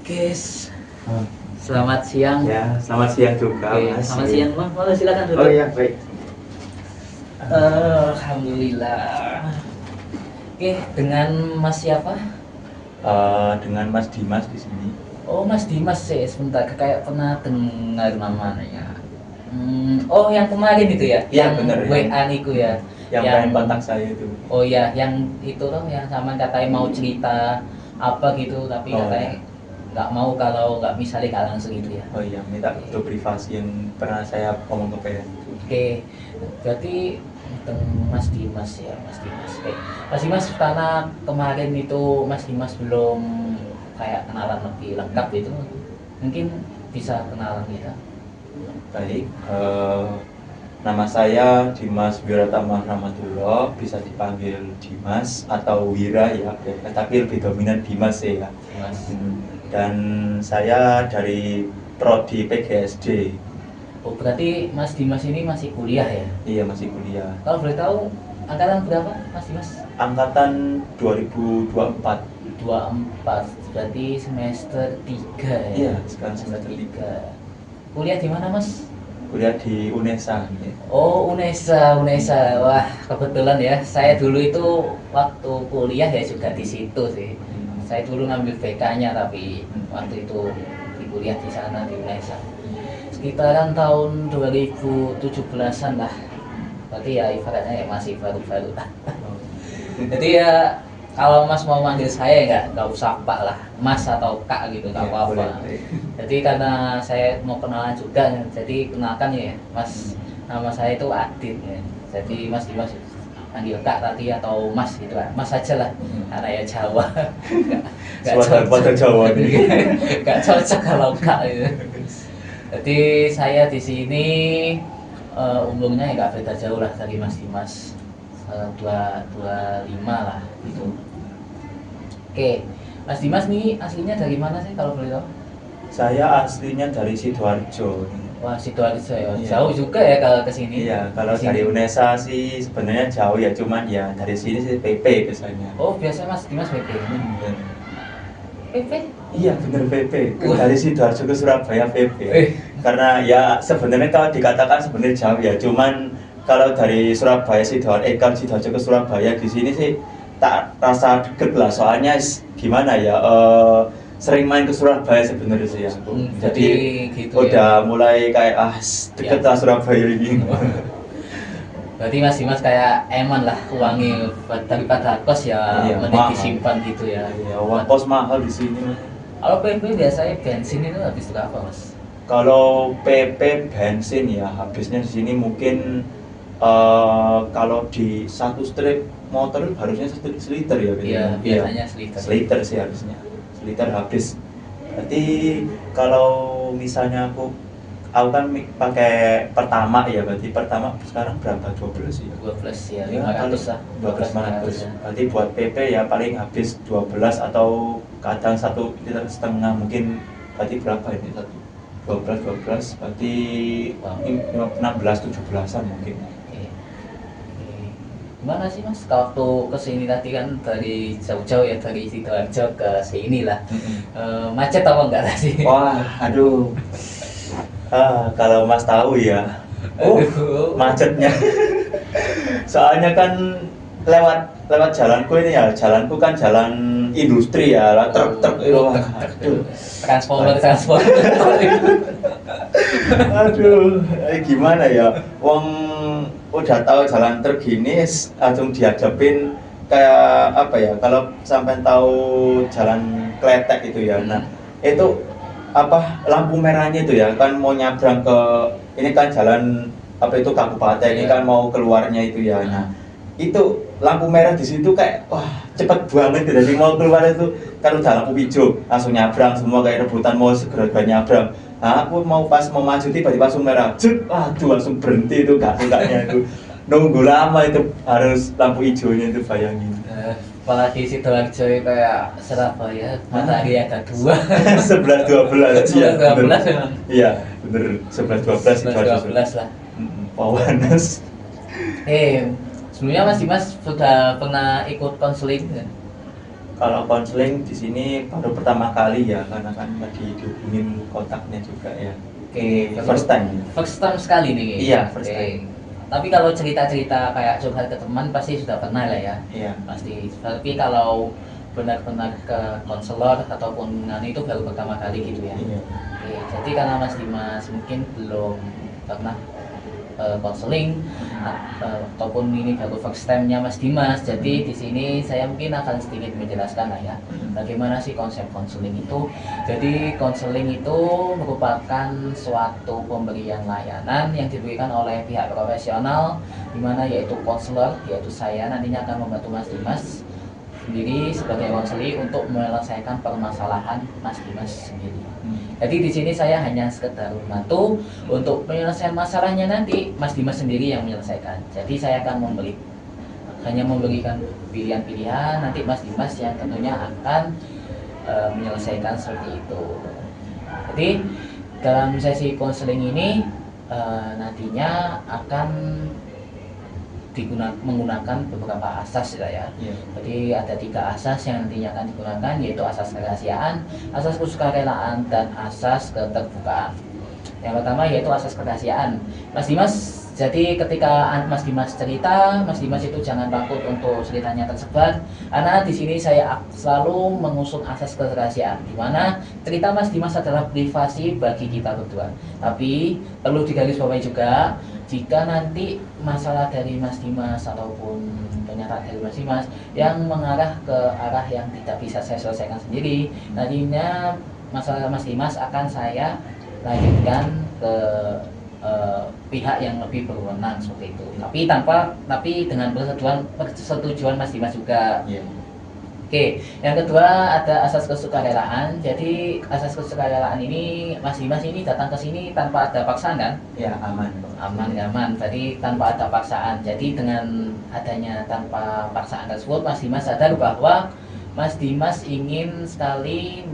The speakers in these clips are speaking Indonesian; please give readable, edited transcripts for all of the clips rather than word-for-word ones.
Guys, selamat siang. Ya, selamat siang juga, Oke, Mas. selamat siang, Bang. Boleh silakan dulu. Oh iya, baik. Alhamdulillah. Oke, dengan Mas siapa? Dengan Mas Dimas di sini. Oh, Mas Dimas sih. Sebentar, kayak pernah dengar namanya. Oh, yang kemarin itu ya? Iya, Yang bener, WA niku ya? Yang pengen kontak saya itu. Oh iya, yang itu loh, yang sama katanya mau cerita apa gitu, tapi Oh, katanya nggak mau kalau nggak misalnya nggak langsung gitu ya. Oh iya, minta foto privasi yang pernah saya omong ke PN. Oke, berarti tentang Mas Dimas ya, Mas Dimas. Oke, Mas Dimas, karena kemarin itu Mas Dimas belum kayak kenalan lebih lengkap itu, mungkin bisa kenalan kita. Baik, nama saya Dimas Wiratama Rahmatullah, bisa dipanggil Dimas atau Wira ya, tapi lebih dominan Dimas ya. Mas. Dan saya dari Prodi PGSD. Oh, berarti Mas Dimas ini masih kuliah ya? Iya, masih kuliah. Kalau boleh tahu angkatan berapa, Mas Dimas? Angkatan 2024. 24, berarti semester 3 ya? Iya, sekarang semester 3. Kuliah di mana, Mas? Kuliah di UNESA ya. Oh, UNESA. Wah, kebetulan ya. Saya dulu itu waktu kuliah ya juga di situ sih. Saya dulu ngambil BK-nya, tapi waktu itu di kuliah di sana di UNESA. Sekitaran tahun 2017-an lah. Berarti ya ibaratnya ya masih baru-baru lah. Jadi ya kalau Mas mau manggil saya nggak usah Pak lah, Mas atau Kak gitu, nggak Iya, apa-apa. boleh. Jadi karena saya mau kenalan juga, jadi kenalkan ya Mas, nama saya itu Adit ya. Jadi Mas Dimas panggil Kak tadi atau Mas gitu lah, Mas aja lah, karena ya Jawa. Nggak Suara Jawa nih. nggak cocok kalau Kak gitu. Jadi saya di sini umurnya ya nggak beda jauh lah dari Mas Dimas, 25 lah gitu. Oke, Mas Dimas nih aslinya dari mana sih kalau boleh tahu? Saya aslinya dari Sidoarjo. Wah, Sidoarjo ya. Iya. Jauh juga ya kalau ke sini. Iya, kalau Di sini. dari UNESA sih sebenarnya jauh ya, cuman ya dari sini sih PP biasanya. Oh, biasanya Mas Dimas PP. Bener. PP? Iya, bener PP. Wah. Dari Sidoarjo ke Surabaya PP. Karena ya sebenarnya kalau dikatakan sebenarnya jauh ya, cuman kalau dari Surabaya Sidoarjo ke Surabaya di sini sih tak rasa deket lah, soalnya gimana ya, sering main ke Surabaya sebenarnya sih aku. Jadi gitu udah ya. mulai kayak deket lah Surabaya ini. Berarti Mas Dimas kayak eman lah uangnya daripada kos ya, Iya, mending mahal. disimpan gitu ya. Ya, uang kos mahal di sini. Kalau PP biasanya bensin itu habis berapa, Mas? Kalau PP bensin ya habisnya di sini mungkin kalau di satu strip motor harusnya seliter ya. Iya, biasanya seliter. Seliter sih harusnya. Seliter habis. Berarti kalau misalnya aku kan pakai pertama ya, berarti pertama sekarang berapa? 12 ya? 12 ya, Ya, 500 lah. 12.500. ya. Berarti buat PP ya paling habis 12 atau kadang 1,5 liter mungkin. Berarti berapa ini? 12 berarti 16-17an mungkin. Oke. Gimana sih Mas, waktu kesini tadi kan dari jauh-jauh ya, dari Sidoarjo ke sini lah. Macet apa enggak tadi? Wah, aduh. Kalau Mas tahu ya, macetnya. Soalnya kan lewat jalanku ini ya, jalanku kan jalan industri ya, truk itu. Aduh. Transformer. Aduh, gimana ya? Wong udah tahu jalan truk gini, langsung dihadapin kayak apa ya? Kalau sampai tahu jalan kletek gitu ya. Nah, itu apa lampu merahnya itu ya kan mau nyabrang ke ini kan jalan apa itu kabupaten, ini kan mau keluarnya itu ya. Nah, itu lampu merah di situ kayak wah cepet banget gitu. Jadi mau keluar itu kan udah lampu hijau langsung nyabrang semua kayak rebutan mau segera nyabrang. Nah, aku pas mau maju tiba-tiba langsung merah, aduh langsung berhenti itu sukanya itu. Nunggu lama itu harus lampu hijaunya itu, bayangin. Apalagi Sidoarjo kayak Surabaya, matahari ada dua. 11-12 ya. 11-12 memang. Iya, bener 11-12 Sidoarjo. 11-12 lah. Pawanas. Sebelumnya Mas Dimas sudah pernah ikut konseling kan? Kalau konseling di sini baru pertama kali ya, karena kan tadi dihubungin kontaknya juga ya. Oke, First time. First time sekali nih. Iya, first Oke. time. Tapi kalau cerita-cerita kayak curhat ke teman pasti sudah pernah lah ya. Iya. Pasti. Tapi kalau benar-benar ke konselor ataupun itu baru pertama kali gitu ya. Iya. Oke, jadi karena Mas Dimas mungkin belum pernah konseling ataupun ini baru first time-nya Mas Dimas. Jadi di sini saya mungkin akan sedikit menjelaskan lah ya. Bagaimana sih konsep konseling itu? Jadi konseling itu merupakan suatu pemberian layanan yang diberikan oleh pihak profesional, di mana yaitu konselor, yaitu saya nantinya akan membantu Mas Dimas sendiri sebagai konseling untuk menyelesaikan permasalahan Mas Dimas sendiri. Jadi di sini saya hanya sekedar membantu untuk penyelesaian masalahnya, nanti Mas Dimas sendiri yang menyelesaikan. Jadi saya akan hanya memberikan pilihan-pilihan, nanti Mas Dimas yang tentunya akan menyelesaikan seperti itu. Jadi dalam sesi konseling ini nantinya akan menggunakan beberapa asas ya. Jadi ada 3 asas yang nantinya akan digunakan, yaitu asas kerahasiaan, asas kesukarelaan, dan asas keterbukaan. Yang pertama yaitu asas kerahasiaan. Mas Dimas, jadi ketika Mas Dimas cerita, Mas Dimas itu jangan takut untuk ceritanya tersebar, karena di sini saya selalu mengusung asas kerahasiaan, di mana cerita Mas Dimas adalah privasi bagi kita berdua. Tapi perlu digarisbawahi juga, jika nanti masalah dari Mas Dimas ataupun pernyataan dari Mas Dimas yang mengarah ke arah yang tidak bisa saya selesaikan sendiri, nantinya masalah Mas Dimas akan saya lanjutkan ke pihak yang lebih berwenang seperti itu. Tapi dengan persetujuan Mas Dimas juga. Oke, yang kedua ada asas kesukarelaan. Jadi asas kesukarelaan ini Mas Dimas ini datang ke sini tanpa ada paksaan kan? Ya, aman. Aman. Jadi tanpa ada paksaan. Jadi dengan adanya tanpa paksaan tersebut, Mas Dimas sadar bahwa Mas Dimas ingin sekali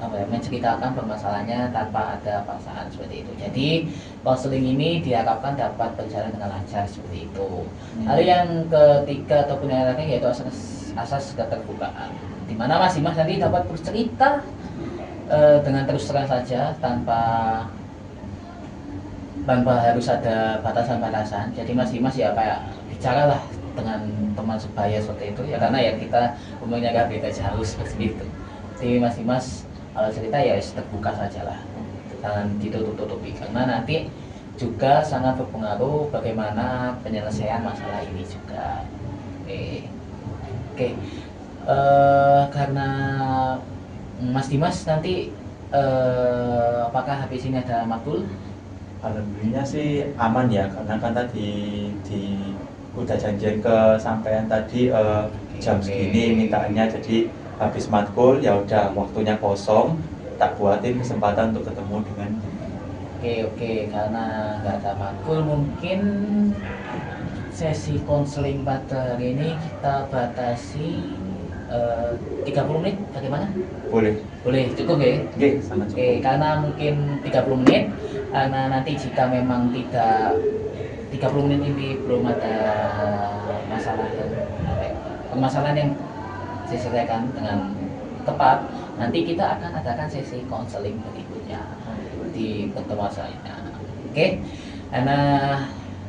menceritakan permasalahannya tanpa ada paksaan seperti itu. Jadi konseling ini diharapkan dapat berjalan dengan lancar seperti itu. Lalu yang ketiga ataupun yang terakhir yaitu asas keterbukaan, di mana Mas Dimas nanti dapat bercerita dengan terus terang saja tanpa harus ada batasan-batasan. Jadi Mas Dimas ya kayak bicaralah dengan teman sebaya seperti itu ya, karena ya kita umurnya gak beda jauh seperti itu. Jadi Mas Dimas kalau cerita ya terbuka saja lah, jangan ditutup-tutupi, karena nanti juga sangat berpengaruh bagaimana penyelesaian masalah ini juga. Oke. Karena Mas Dimas nanti apakah habis ini ada makul? Alhamdulillah sih aman ya, karena kan tadi udah janjian ke sampean tadi jam segini mintaannya, jadi habis matkul ya udah waktunya kosong, tak buatin kesempatan untuk ketemu dengan. Oke, karena nggak ada matkul, mungkin sesi konseling pada hari ini kita batasi 30 menit, bagaimana? Boleh, cukup ya? Oke, sangat cukup. Oke, karena mungkin 30 menit, karena nanti jika memang tidak 30 menit ini belum ada permasalahan yang diselesaikan dengan tepat, nanti kita akan adakan sesi konseling berikutnya di pertemuan selanjutnya. Oke, karena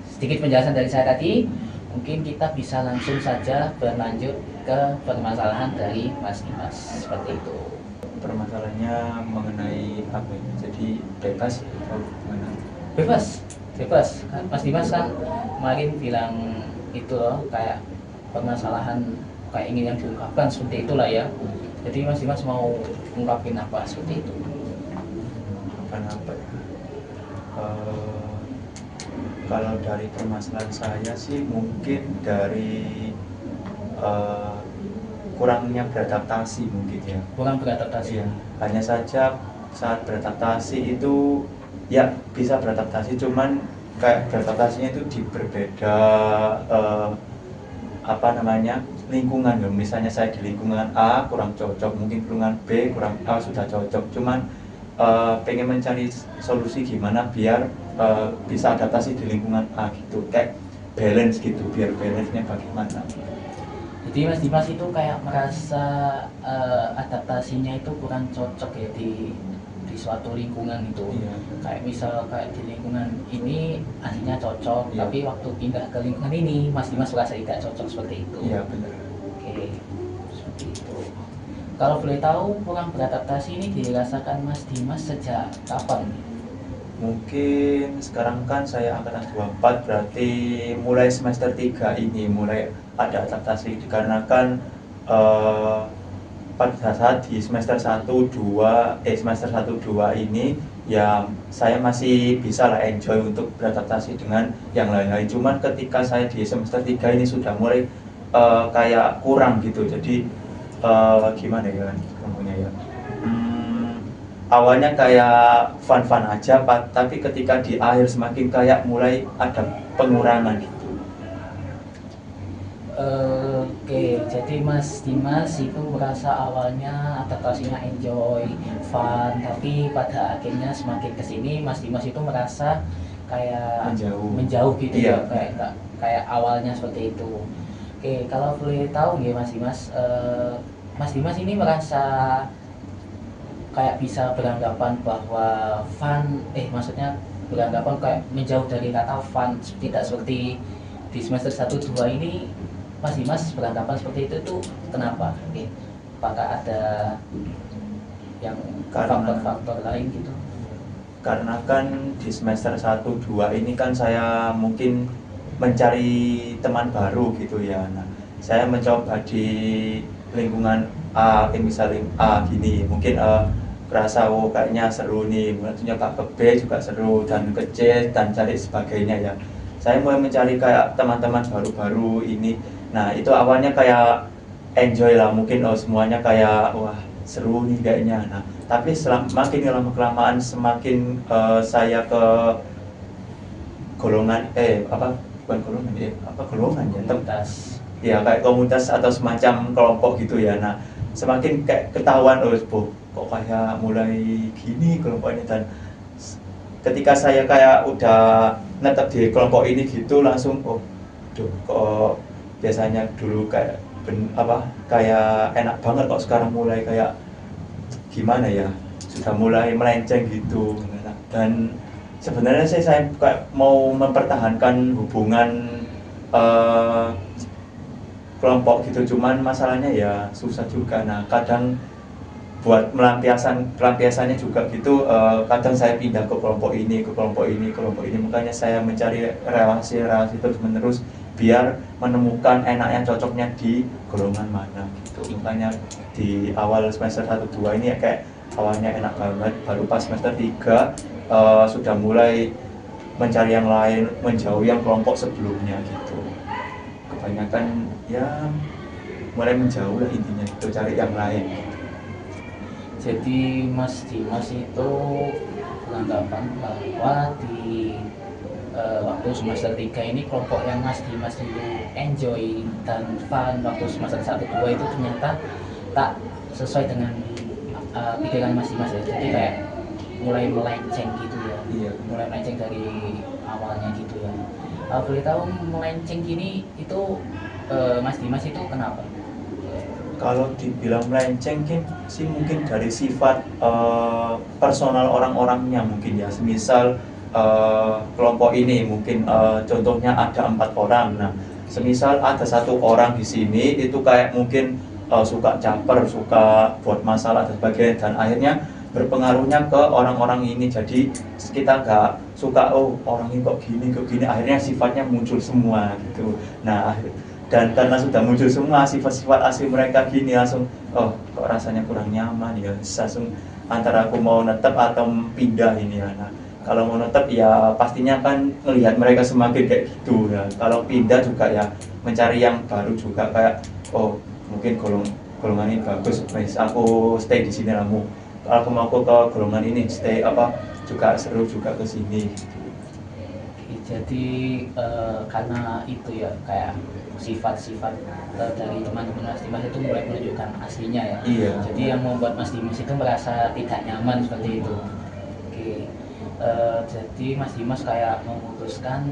sedikit penjelasan dari saya tadi, mungkin kita bisa langsung saja berlanjut ke permasalahan dari Mas Dimas seperti itu. Permasalahannya mengenai apa ya? Jadi bebas atau gimana? Bebas. Mas Dimas kan kemarin bilang itu loh, kayak permasalahan kayak ingin yang diungkapkan seperti itulah ya. Jadi Mas Dimas mau ungkapin apa seperti itu? Apa ya? Kalau dari permasalahan saya sih mungkin dari kurangnya beradaptasi mungkin ya. Kurang beradaptasi ya. Hanya saja saat beradaptasi itu ya bisa beradaptasi, cuman kayak beradaptasinya itu di berbeda lingkungan ya. Misalnya saya di lingkungan A kurang cocok, mungkin lingkungan B kurang A sudah cocok, cuman pengen mencari solusi gimana biar bisa adaptasi di lingkungan A gitu, kayak balance gitu, biar balance-nya bagaimana. Jadi Mas Dimas itu kayak merasa adaptasinya itu kurang cocok ya di suatu lingkungan itu. Iya. Kayak misal kayak di lingkungan ini aslinya cocok, Iya. tapi waktu pindah ke lingkungan ini Mas Dimas merasa tidak cocok seperti itu. Iya benar. Oke, seperti itu. Kalau boleh tahu kurang beradaptasi ini dirasakan Mas Dimas sejak kapan? Mungkin sekarang kan saya angkatan 24, berarti mulai semester 3 ini mulai ada adaptasi, dikarenakan eh, pada saat di semester 1 2 ini ya saya masih bisa lah enjoy untuk beradaptasi dengan yang lain-lain. Cuman ketika saya di semester 3 ini sudah mulai kayak kurang gitu. Jadi gimana ya ngomongnya ya. Awalnya kayak fun-fun aja, tapi ketika di akhir semakin kayak mulai ada pengurangan gitu. Oke, jadi Mas Dimas itu merasa awalnya adaptasinya enjoy, fun, tapi pada akhirnya semakin kesini Mas Dimas itu merasa kayak menjauh gitu Iya. ya, kayak awalnya seperti itu. Oke, kalau boleh tahu nih Mas Dimas, Mas Dimas ini merasa kayak bisa beranggapan bahwa maksudnya beranggapan kayak menjauh dari kata fun, tidak seperti di semester 1 2 ini. Mas Dimas beranggapan seperti itu tuh kenapa? Oke. Apakah ada yang faktor-faktor lain gitu? Karena kan di semester 1 2 ini kan saya mungkin mencari teman baru gitu ya. Nah, saya mencoba di lingkungan A, misalnya A gini, mungkin kerasa kayaknya seru nih, maksudnya ke B juga seru, dan ke C dan cari sebagainya ya. Saya mulai mencari kayak teman-teman baru-baru ini. Nah, itu awalnya kayak enjoy lah, mungkin semuanya kayak wah seru nih kayaknya. Nah, tapi makin lama kelamaan semakin saya ke golongan bukan golongan golongan ya, Komunitas. Ya kayak komunitas atau semacam kelompok gitu ya. Nah, semakin kayak ketahuan kok kayak mulai gini kelompok ini, dan ketika saya kayak udah netep di kelompok ini gitu langsung kok biasanya dulu kayak kayak enak banget, kok sekarang mulai kayak gimana ya, sudah mulai melenceng gitu. Dan sebenarnya saya kayak mau mempertahankan hubungan kelompok gitu, cuman masalahnya ya susah juga. Nah, kadang buat pelampiasannya juga gitu, kadang saya pindah ke kelompok ini, makanya saya mencari relasi terus menerus biar menemukan enaknya cocoknya di golongan mana gitu. Makanya di awal semester 1 2 ini ya kayak awalnya enak banget, baru pas semester 3 sudah mulai mencari yang lain, menjauhi yang kelompok sebelumnya gitu. Kebanyakan ya mulai menjauh lah intinya, itu cari yang lain. Jadi Mas Dimas itu beranggapan bahwa di waktu semester 3 ini kelompok yang Mas Dimas itu enjoy dan fun waktu semester 1 2 itu ternyata tak sesuai dengan pikiran Mas Dimas ya. Jadi kayak mulai melenceng gitu ya. Iya. Mulai melenceng dari awalnya gitu ya. Boleh tahu melenceng gini itu Mas Dimas itu kenapa? Kalau dibilang melenceng sih mungkin dari sifat personal orang-orangnya mungkin ya. Semisal kelompok ini mungkin contohnya ada 4 orang. Nah, semisal ada 1 orang di sini itu kayak mungkin suka caper, suka buat masalah dan sebagainya, dan akhirnya berpengaruhnya ke orang-orang ini. Jadi kita nggak suka orang ini kok gini, akhirnya sifatnya muncul semua gitu. Nah, dan karena sudah muncul semua sifat-sifat asli mereka gini, langsung kok rasanya kurang nyaman ya, langsung antara aku mau netep atau pindah ini ya. Nah, kalau mau netep ya pastinya kan melihat mereka semakin kayak gitu ya. Kalau pindah juga ya mencari yang baru juga, kayak mungkin golongan ini bagus, aku stay di sini kamu. Kalau aku mau ke golongan ini stay juga seru juga ke sini. Jadi karena itu ya kayak sifat-sifat dari teman-teman Mas Dimas itu mulai menunjukkan aslinya ya. Iya. Jadi yang membuat Mas Dimas itu merasa tidak nyaman seperti itu. Oke. Jadi Mas Dimas kayak memutuskan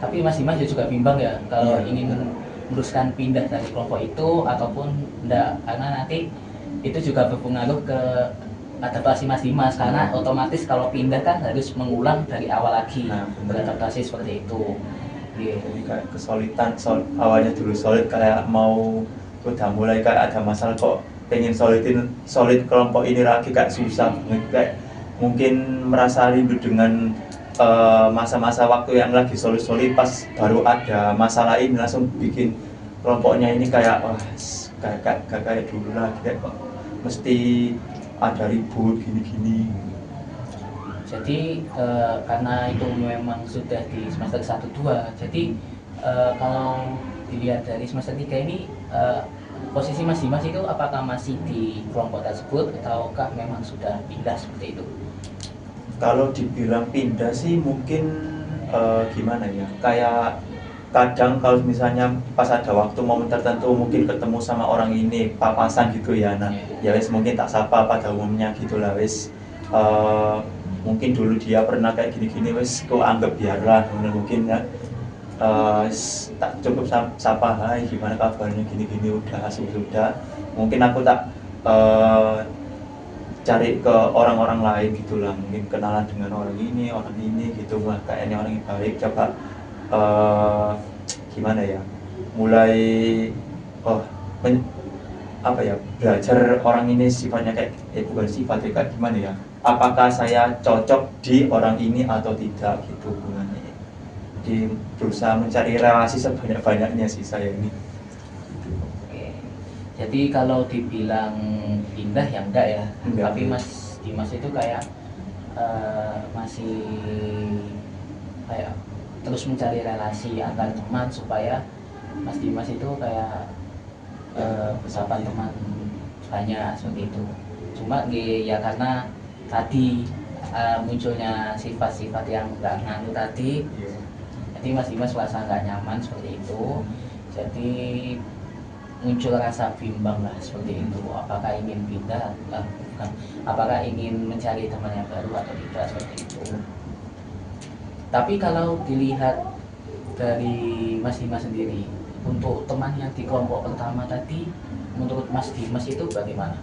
tapi Mas Dimas juga bimbang ya kalau ingin meneruskan pindah dari kelompok itu ataupun enggak, karena nanti itu juga berpengaruh ke adaptasi Mas Dimas, karena otomatis kalau pindah kan harus mengulang dari awal lagi beradaptasi seperti itu. Jadi kayak kesulitan, awalnya dulu solid kayak mau udah mulai kayak ada masalah kok pengen solid kelompok ini lagi kayak susah banget, kayak mungkin merasa rindu dengan masa-masa waktu yang lagi solid pas baru ada masalah ini langsung bikin kelompoknya ini kayak wah kayak dulu lagi, kayak kok mesti ada ribut gini-gini. Jadi karena itu memang sudah di semester 1-2, jadi kalau dilihat dari semester 3 ini posisi Mas Dimas itu apakah masih di kelompok tersebut ataukah memang sudah pindah seperti itu? Kalau dibilang pindah sih mungkin gimana ya, kayak kadang kalau misalnya pas ada waktu momen tertentu mungkin ketemu sama orang ini papasan gitu ya, nah ya wes mungkin tak sapa pada umumnya gitulah wes, mungkin dulu dia pernah kayak gini-gini wes kok anggap biarlah mungkin ya, tak cukup sapa hai gimana kabarnya gini-gini udah sudah, mungkin aku tak cari ke orang-orang lain gitulah, mungkin kenalan dengan orang ini gitu, wah kayaknya orang yang baik, coba gimana ya, mulai apa ya, belajar orang ini sifatnya kayak bukan sifatnya kayak gimana ya, apakah saya cocok di orang ini atau tidak gitu hubungannya, di berusaha mencari relasi sebanyak-banyaknya sih saya ini. Oke. Jadi kalau dibilang pindah ya enggak ya, tapi Mas Dimas itu kayak masih kayak terus mencari relasi antar teman supaya Mas Dimas itu kayak bersahabat teman banyak seperti itu. Cuma ya karena tadi munculnya sifat-sifat yang enggak nganu tadi, jadi Mas Dimas merasa nggak nyaman seperti itu, jadi muncul rasa bimbang lah seperti itu, apakah ingin pindah bukan, apakah ingin mencari teman yang baru atau tidak seperti itu. Tapi kalau dilihat dari Mas Dimas sendiri, untuk teman yang di kelompok pertama tadi, menurut Mas Dimas itu bagaimana?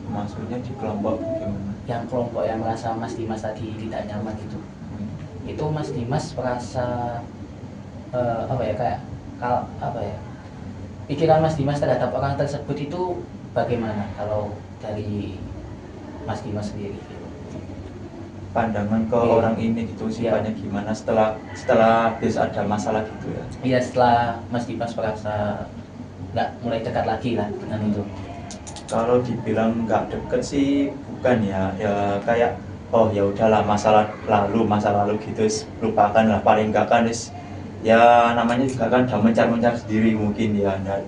Maksudnya di kelompok gimana? Yang kelompok yang merasa Mas Dimas tadi tidak nyaman gitu, itu Mas Dimas merasa apa ya, kayak apa ya, pikiran Mas Dimas terhadap orang tersebut itu bagaimana kalau dari Mas Dimas sendiri? Pandangan ke orang ini gitu sifatnya gimana setelah habis ada masalah gitu ya? Iya, setelah Mas Dimas merasa nggak mulai dekat lagi lah dengan itu. Kalau dibilang nggak deket sih bukan ya, ya kayak oh ya udahlah masa lalu gitu lupakan lah, paling nggak kan ya namanya juga kan udah mencar sendiri mungkin ya, dan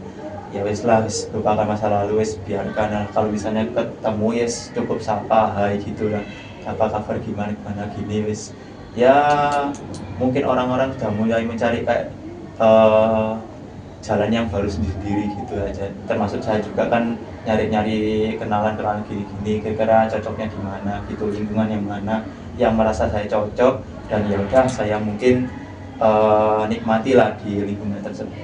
ya wes lah lupakan masa lalu, wes biarkan lah. Kalau misalnya ketemu yes cukup sapa hai gitu lah, apa kabar gimana gini wes ya, mungkin orang-orang sudah mulai mencari kayak jalan yang baru sendiri gitu aja, termasuk saya juga kan nyari kenalan gini kira-kira cocoknya di mana gitu, lingkungan yang mana yang merasa saya cocok, dan ya udah saya mungkin nikmatilah di lingkungan tersebut.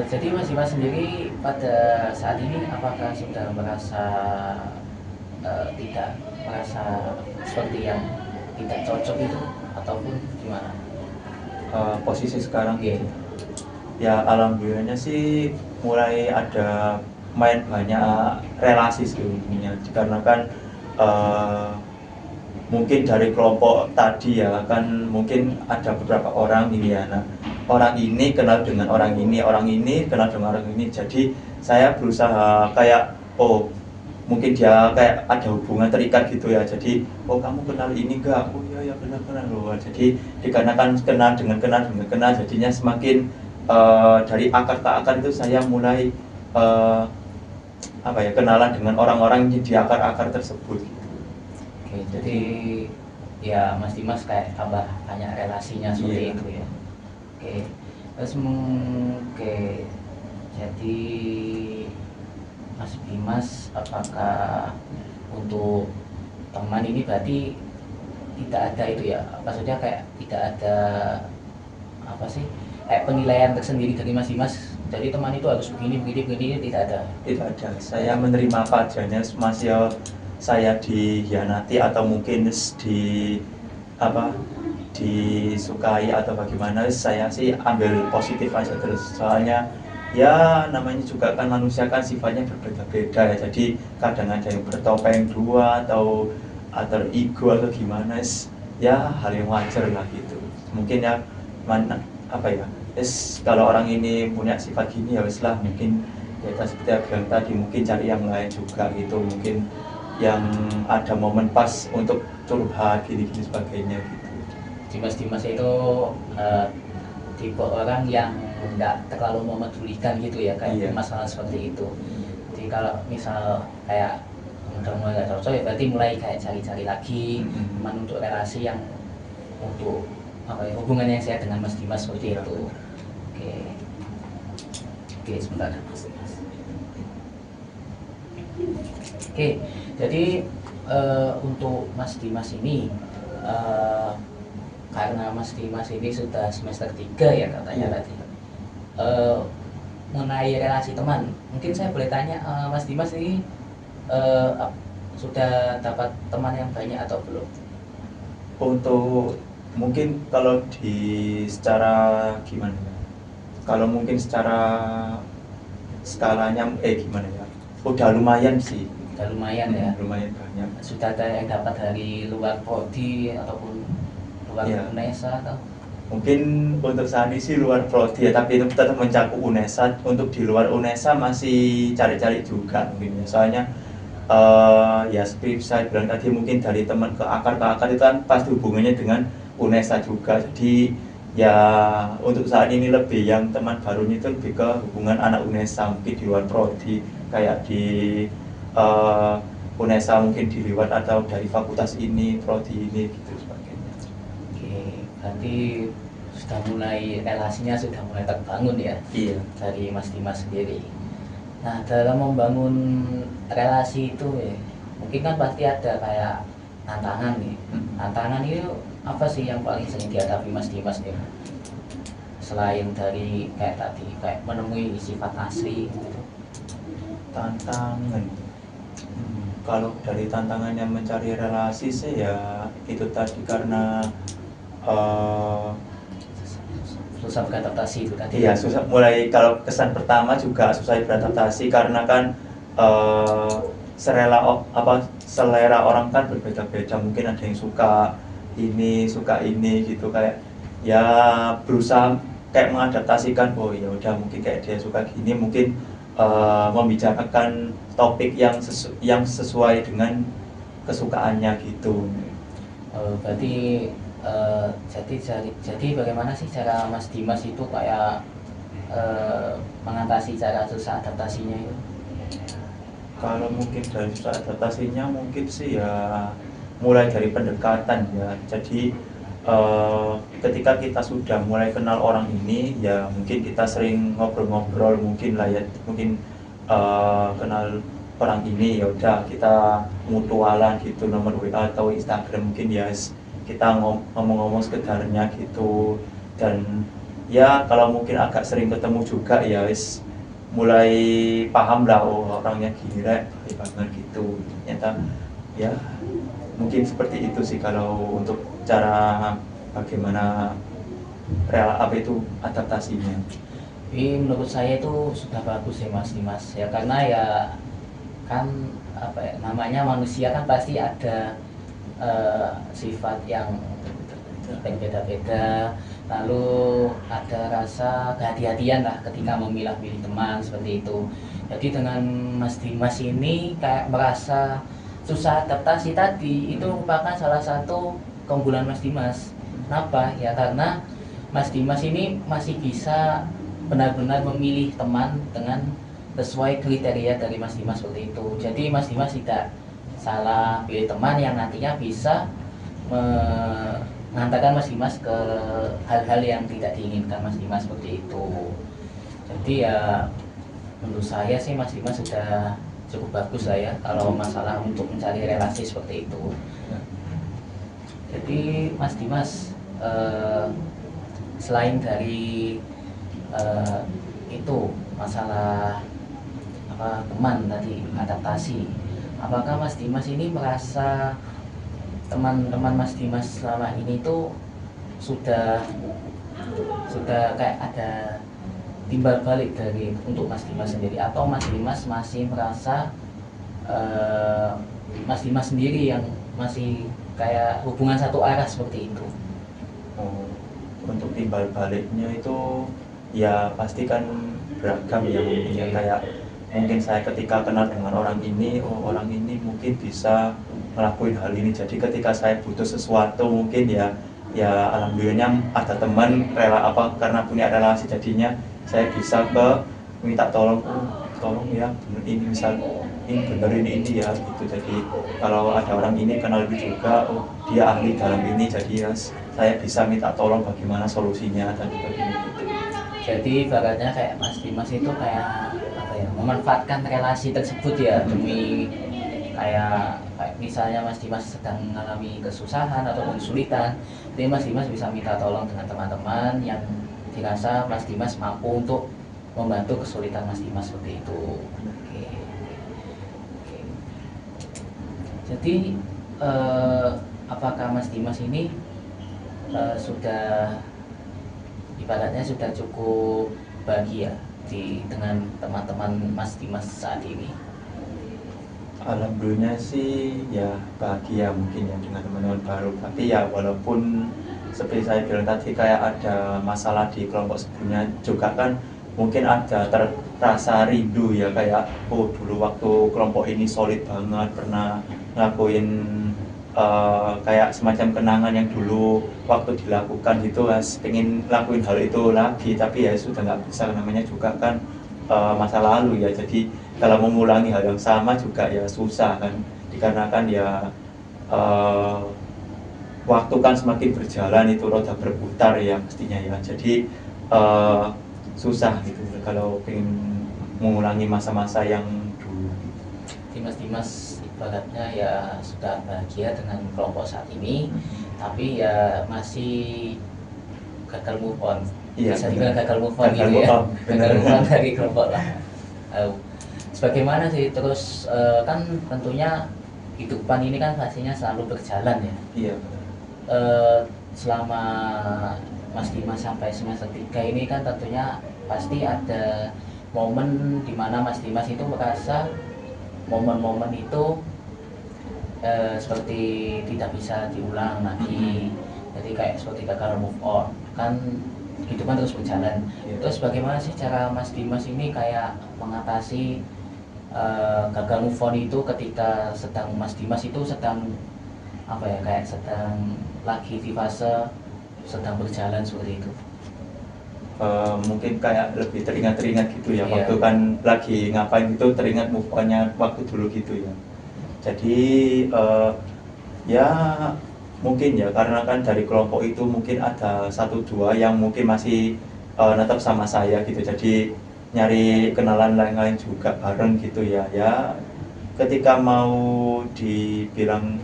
Jadi Mas Dimas sendiri pada saat ini apakah sudah merasa tidak merasa seperti yang tidak cocok itu ataupun gimana? Posisi sekarang gitu. Ya alhamdulillahnya sih mulai ada main banyak relasi sebelumnya, dikarenakan mungkin dari kelompok tadi ya kan mungkin ada beberapa orang ini ya, nah orang ini kenal dengan orang ini kenal dengan orang ini, jadi saya berusaha kayak mungkin dia kayak ada hubungan terikat gitu ya, jadi kamu kenal ini enggak, iya kenal loh, jadi dikarenakan kenal jadinya semakin dari akar ke akar itu saya mulai apa ya, kenalan dengan orang-orang di akar-akar tersebut gitu. Oke, jadi ya Mas Dimas kayak tambah banyak relasinya seperti itu ya. Oke, terus jadi Mas Dimas apakah untuk teman ini berarti tidak ada itu ya, maksudnya kayak tidak ada apa sih kayak penilaian tersendiri dari Mas Dimas. Jadi teman itu harus begini begini begini, tidak ada. Tidak ada. Saya menerima apa adanya, Mas ya. Saya dihianati atau mungkin di apa disukai atau bagaimana, saya sih ambil positif aja terus. Soalnya ya namanya juga kan manusia kan sifatnya berbeda-beda ya. Jadi kadang ada yang bertopeng dua atau ego atau gimana, ya hal yang wajar lah gitu. Mungkin ya mana apa ya, kalau orang ini punya sifat gini ya wes lah, mungkin ya seperti yang bilang tadi, mungkin cari yang lain juga gitu, mungkin yang ada momen pas untuk curhat gini-gini sebagainya gitu. Dimas itu tipe orang yang nggak terlalu memedulikan gitu ya kayak Iya. masalah seperti itu. Jadi kalau misal kayak udah mulai nggak cocok ya berarti mulai kayak cari-cari lagi teman untuk relasi yang untuk apa ya, hubungan yang sehat dengan Mas Dimas seperti itu. Oke sebentar. Oke, jadi untuk Mas Dimas ini karena Mas Dimas ini sudah semester 3 ya katanya tadi. Mengenai relasi teman, mungkin saya boleh tanya Mas Dimas ini sudah dapat teman yang banyak atau belum? Untuk mungkin kalau di secara gimana ya? Kalau mungkin secara skalanya gimana ya? Udah lumayan sih. Sudah lumayan ya. Lumayan banyak. Sudah ada yang dapat dari luar prodi ataupun luar UNESA atau? Mungkin untuk saat ini sih luar prodi ya, tapi itu tetap mencakup UNESA. Untuk di luar UNESA masih cari-cari juga mungkin ya. Soalnya ya seperti saya bilang tadi, mungkin dari teman ke akar itu kan pasti hubungannya dengan UNESA juga. Jadi ya untuk saat ini lebih yang teman barunya itu lebih ke hubungan anak UNESA, mungkin di luar prodi kayak di UNESA mungkin di luar atau dari fakultas ini, prodi ini gitu sebagainya. Oke, berarti sudah mulai relasinya sudah mulai terbangun ya. Iya. Dari Mas Dimas sendiri. Nah dalam membangun relasi itu ya, mungkin kan pasti ada kayak tantangan nih. Tantangan itu apa sih yang paling sering dihadapi Mas Dimas nih? Selain dari kayak tadi kayak menemui sifat asli gitu. Tantangan. Kalau dari tantangannya mencari relasi sih ya itu tadi, karena susah beradaptasi itu tadi. Iya, susah. Mulai kalau kesan pertama juga susah beradaptasi karena kan selera orang kan berbeda-beda. Mungkin ada yang suka ini gitu, kayak ya berusaha kayak mengadaptasikan. Oh ya udah, mungkin kayak dia suka gini, mungkin membicarakan topik yang sesuai dengan kesukaannya gitu. Berarti jadi bagaimana sih cara Mas Dimas itu kayak mengatasi cara susah adaptasinya itu? Kalau mungkin dari susah adaptasinya mungkin sih ya mulai dari pendekatan ya. Jadi ketika kita sudah mulai kenal orang ini ya, mungkin kita sering ngobrol-ngobrol mungkin lah ya, mungkin kenal orang ini ya udah kita mutualan gitu, nomor WA atau Instagram mungkin ya, kita ngomong-ngomong sekedarnya gitu. Dan ya kalau mungkin agak sering ketemu juga ya mulai paham lah, oh orangnya gini rek, baik banget gitu ternyata. Ya mungkin seperti itu sih kalau untuk cara bagaimana adaptasinya. Tapi menurut saya itu sudah bagus ya Mas Dimas ya, karena ya kan apa ya, namanya manusia kan pasti ada sifat yang beda-beda, lalu ada rasa kehati-hatian lah ketika memilah-milih teman seperti itu. Jadi dengan Mas Dimas ini kayak merasa susah adaptasi tadi, itu merupakan salah satu keunggulan Mas Dimas. Kenapa? Ya karena Mas Dimas ini masih bisa benar-benar memilih teman dengan sesuai kriteria dari Mas Dimas seperti itu. Jadi Mas Dimas tidak salah pilih teman yang nantinya bisa mengantarkan Mas Dimas ke hal-hal yang tidak diinginkan Mas Dimas seperti itu. Jadi ya menurut saya sih Mas Dimas sudah cukup bagus lah ya kalau masalah untuk mencari relasi seperti itu. Jadi Mas Dimas selain dari eh, itu masalah apa teman tadi adaptasi, apakah Mas Dimas ini merasa teman-teman Mas Dimas selama ini tuh sudah kayak ada timbal balik dari untuk Mas Dimas sendiri, atau Mas Dimas masih merasa Mas Dimas sendiri yang masih kayak hubungan satu arah seperti itu? Oh, untuk timbal baliknya itu ya pasti kan beragam ya, mungkin ya, kayak mungkin saya ketika kenal dengan orang ini, oh orang ini mungkin bisa ngelakuin hal ini, jadi ketika saya butuh sesuatu mungkin ya alhamdulillahnya ada teman rela apa karena punya relasi, jadinya saya bisa minta tolong, oh, tolong ya bener ini, misal ini bener ini ya gitu. Jadi kalau ada orang ini kenal lebih juga, oh dia ahli dalam ini, jadi ya saya bisa minta tolong bagaimana solusinya dan sebagainya gitu. Jadi ibaratnya kayak Mas Dimas itu kayak apa ya, memanfaatkan relasi tersebut ya demi kayak misalnya Mas Dimas sedang mengalami kesusahan ataupun kesulitan, jadi Mas Dimas bisa minta tolong dengan teman-teman yang dirasa Mas Dimas mampu untuk membantu kesulitan Mas Dimas seperti itu. Oke. Oke. Jadi apakah Mas Dimas ini sudah ibaratnya sudah cukup bahagia dengan teman-teman Mas Dimas saat ini? Alhamdulillah sih ya bahagia mungkin ya dengan teman-teman baru, tapi ya walaupun seperti saya bilang tadi kayak ada masalah di kelompok sebelumnya juga kan, mungkin ada terasa rindu ya, kayak oh dulu waktu kelompok ini solid banget, pernah ngelakuin kayak semacam kenangan yang dulu waktu dilakukan gitu, pengen lakuin hal itu lagi, tapi ya sudah nggak bisa, namanya juga kan masa lalu ya. Jadi kalau mengulangi hal yang sama juga ya susah kan, dikarenakan ya waktu kan semakin berjalan itu roda berputar ya mestinya ya, jadi susah gitu kalau pengen mengulangi masa-masa yang dulu. Dimas Dimas ibaratnya ya sudah bahagia dengan kelompok saat ini, tapi ya masih gagal move on. Iya, Bisa dibilang gagal move on gagal gitu move ya. on, Gagal benar. move on dari kelompok lah. Sebagaimana sih terus kan tentunya kehidupan ini kan pastinya selalu berjalan ya. Iya. Selama Mas Dimas sampai semester 3 ini kan tentunya pasti ada momen dimana Mas Dimas itu merasa momen-momen itu seperti tidak bisa diulang lagi, jadi kayak seperti gagal move on kan, kehidupan terus berjalan. Terus bagaimana sih cara Mas Dimas ini kayak mengatasi gagal move on itu ketika sedang Mas Dimas itu sedang apa ya, kayak sedang lagi di fase sedang berjalan seperti itu? Mungkin kayak lebih teringat-teringat gitu ya, Iya. waktu kan lagi ngapain gitu, teringat move on-nya waktu dulu gitu ya. Jadi ya mungkin ya karena kan dari kelompok itu mungkin ada satu dua yang mungkin masih tetap sama saya gitu, jadi nyari kenalan lain-lain juga bareng gitu ya. Ya ketika mau dibilang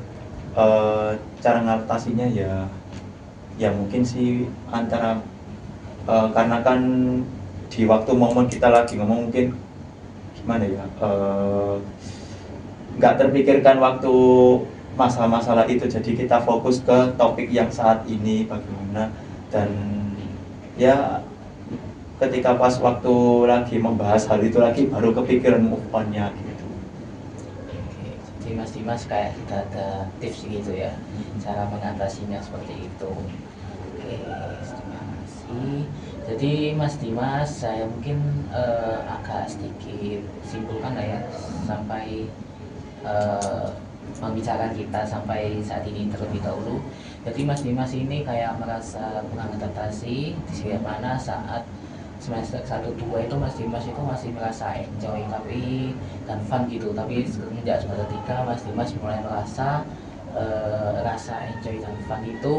cara ngatasinya ya mungkin sih antara karena kan di waktu momen kita lagi ngomong mungkin gimana ya, nggak terpikirkan waktu masalah-masalah itu, jadi kita fokus ke topik yang saat ini bagaimana, dan ya ketika pas waktu lagi membahas hal itu lagi baru kepikiran move on-nya gitu. Oke, jadi Mas Dimas kayak tidak ada tips gitu ya, cara mengatasinya seperti itu. Oke, terima kasih. Jadi Mas Dimas, saya mungkin agak sedikit simpulkan lah ya sampai pembicaraan kita sampai saat ini terlebih dahulu. Jadi Mas Dimas ini kayak merasa kurang adaptasi di mana saat semester 1-2 itu Mas Dimas itu masih merasa enjoy tapi dan fun gitu, tapi semenjak semester 3 Mas Dimas mulai merasa rasa enjoy dan fun itu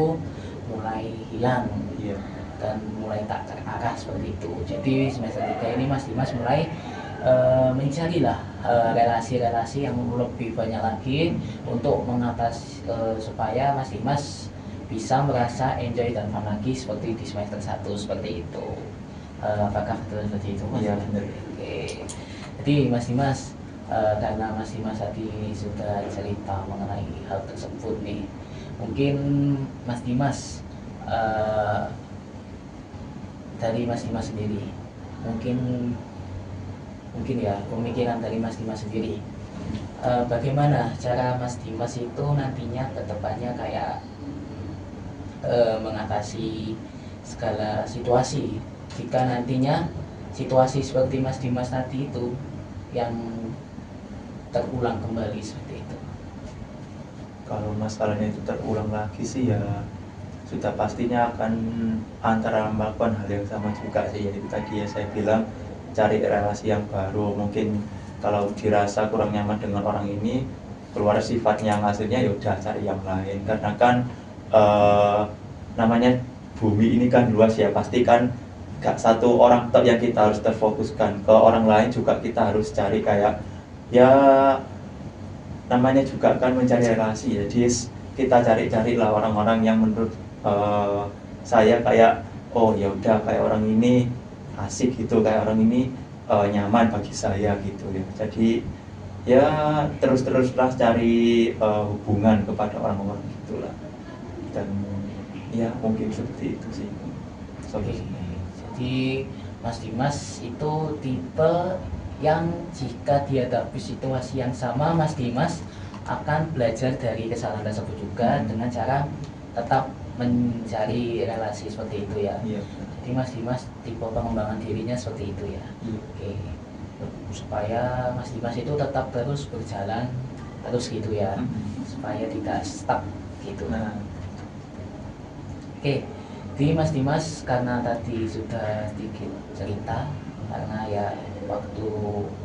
mulai hilang. Iya. Dan mulai tak terarah seperti itu. Jadi semester 3 ini Mas Dimas mulai mencarilah relasi-relasi yang lebih banyak lagi untuk mengatasi supaya Mas Dimas bisa merasa enjoy dan fun lagi seperti di semester 1 seperti itu. Apakah betul seperti itu Mas? Iya benar. Oke. Jadi Mas Dimas, karena Mas Dimas tadi sudah cerita mengenai hal tersebut nih, mungkin Mas Dimas dari Mas Dimas sendiri, mungkin ya pemikiran dari Mas Dimas sendiri, bagaimana cara Mas Dimas itu nantinya ke depannya kayak mengatasi segala situasi jika nantinya situasi seperti Mas Dimas tadi itu yang terulang kembali seperti itu. Kalau masalahnya itu terulang lagi sih ya sudah pastinya akan antara melakukan hal yang sama juga sih, yaitu tadi ya saya bilang cari relasi yang baru. Mungkin kalau dirasa kurang nyaman dengan orang ini, keluar sifat yang aslinya ya udah cari yang lain, karena kan namanya bumi ini kan luas ya, pasti kan gak satu orang tok yang kita harus terfokuskan, ke orang lain juga kita harus cari kayak ya namanya juga kan mencari relasi, jadi kita cari-carilah orang-orang yang menurut saya kayak oh ya udah kayak orang ini asik gitu, kayak orang ini nyaman bagi saya gitu ya. Jadi ya terus-teruslah cari hubungan kepada orang-orang gitulah, dan ya mungkin seperti itu sih solusinya. Jadi Mas Dimas itu tipe yang jika dihadapi situasi yang sama, Mas Dimas akan belajar dari kesalahan tersebut juga dengan cara tetap mencari relasi seperti itu ya. Iya. Jadi Mas Dimas tipe pengembangan dirinya seperti itu ya. Iya. Oke. Supaya Mas Dimas itu tetap terus berjalan terus gitu ya. Supaya tidak stuck gitu. Nah, Oke, jadi Mas Dimas karena tadi sudah sedikit cerita, karena ya waktu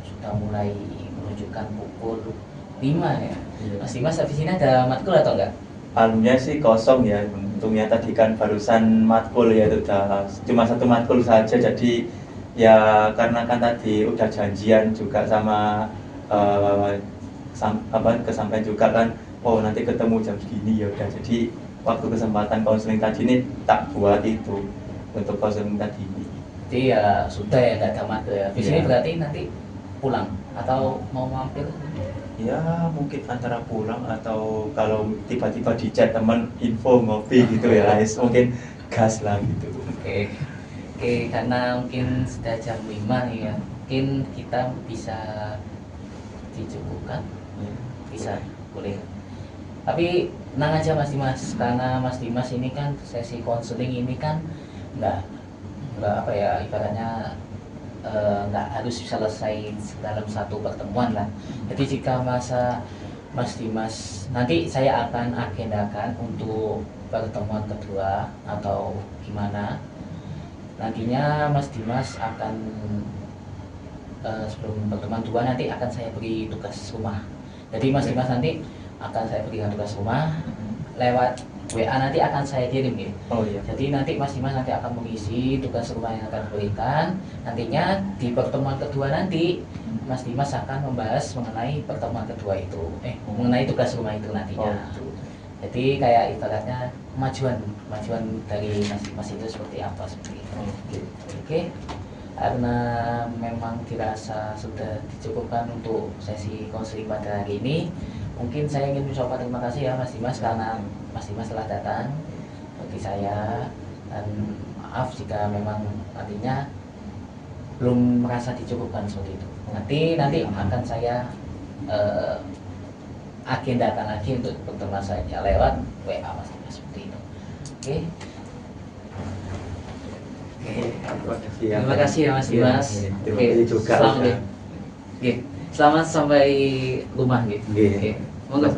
sudah mulai menunjukkan pukul 5 ya. iya. Mas Dimas habis ini ada matkul atau enggak? Anunya sih kosong ya, untungnya tadi kan barusan matkul ya, itu udah cuma satu matkul saja, jadi ya karena kan tadi udah janjian juga sama kesampaian juga kan, oh nanti ketemu jam segini ya udah, jadi waktu kesempatan konseling tadi ini tak buat itu untuk konseling tadi ini. Jadi ya sudah ya, nggak ada matkul ya. Habis ini Iya. berarti nanti pulang atau mau mampir? Ya mungkin antara pulang atau kalau tiba-tiba di chat teman info ngopi gitu ya, mungkin gas lah gitu. Oke, oke, karena mungkin sudah jam 5 nih ya, mungkin kita bisa dicukupkan, Ya. bisa, boleh. Tapi tenang aja Mas Dimas, karena Mas Dimas ini kan sesi konseling ini kan nggak apa ya, ibaratnya nggak harus selesai dalam satu pertemuan lah. Jadi jika masa Mas Dimas nanti saya akan agendakan untuk pertemuan kedua atau gimana, nantinya Mas Dimas akan sebelum pertemuan kedua nanti akan saya beri tugas rumah. Jadi Mas Dimas nanti akan saya berikan tugas rumah lewat WA, nanti akan saya kirim ya. Oh iya. Jadi nanti Mas Dimas nanti akan mengisi tugas rumah yang akan diberikan. Nantinya di pertemuan kedua nanti Mas Dimas akan membahas mengenai pertemuan kedua itu, mengenai tugas rumah itu nantinya. Oh. Jadi kayak ibaratnya kemajuan dari Mas Dimas itu seperti apa seperti itu. Oke. Karena memang dirasa sudah dicukupkan untuk sesi konseling pada hari ini, mungkin saya ingin mengucapkan terima kasih ya Mas Dimas, karena Mas Dimas telah datang bagi saya, dan maaf jika memang nantinya belum merasa dicukupkan seperti itu. Nanti akan saya agendakan lagi untuk pertemuan saya lewat WA Mas Dimas seperti itu. Oke. Terima kasih ya Mas Dimas. Terima kasih juga. Selamat sampai rumah gitu. Oke. Monggo.